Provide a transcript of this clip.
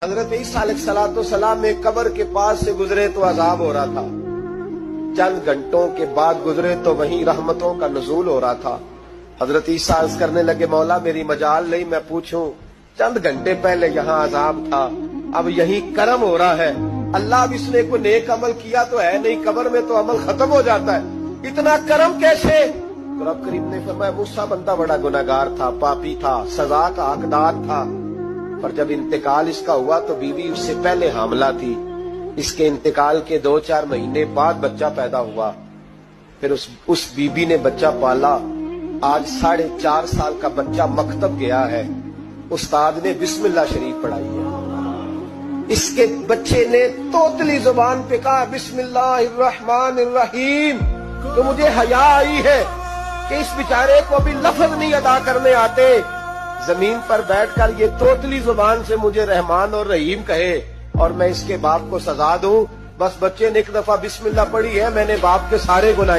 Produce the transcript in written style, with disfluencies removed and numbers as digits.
حضرت عیسیٰ علیہ السلام میں قبر کے پاس سے گزرے تو عذاب ہو رہا تھا، چند گھنٹوں کے بعد گزرے تو وہیں رحمتوں کا نزول ہو رہا تھا۔ حضرت عیسیٰ عرض کرنے لگے مولا میری مجال نہیں میں پوچھوں، چند گھنٹے پہلے یہاں عذاب تھا، اب یہیں کرم ہو رہا ہے، اللہ اب اس نے کوئی نیک عمل کیا تو ہے نہیں، قبر میں تو عمل ختم ہو جاتا ہے، اتنا کرم کیسے؟ تو رب کریم نے فرمایا موسیٰ بندہ بڑا گناہگار تھا، پاپی تھا، سزا کا حقدار تھا، پر جب انتقال اس کا ہوا تو بیوی اس سے پہلے حاملہ تھی، اس کے انتقال کے 2-4 مہینے بعد بچہ پیدا ہوا، پھر اس بیوی نے بچہ پالا، آج 4.5 سال کا بچہ مکتب گیا ہے، استاد نے بسم اللہ شریف پڑھائی ہے، اس کے بچے نے توتلی زبان پہ کہا بسم اللہ الرحمن الرحیم، تو مجھے حیا آئی ہے کہ اس بیچارے کو بھی لفظ نہیں ادا کرنے آتے، زمین پر بیٹھ کر یہ توتلی زبان سے مجھے رحمان اور رحیم کہے اور میں اس کے باپ کو سزا دوں، بس بچے نے ایک دفعہ بسم اللہ پڑھی ہے، میں نے باپ کے سارے گناہ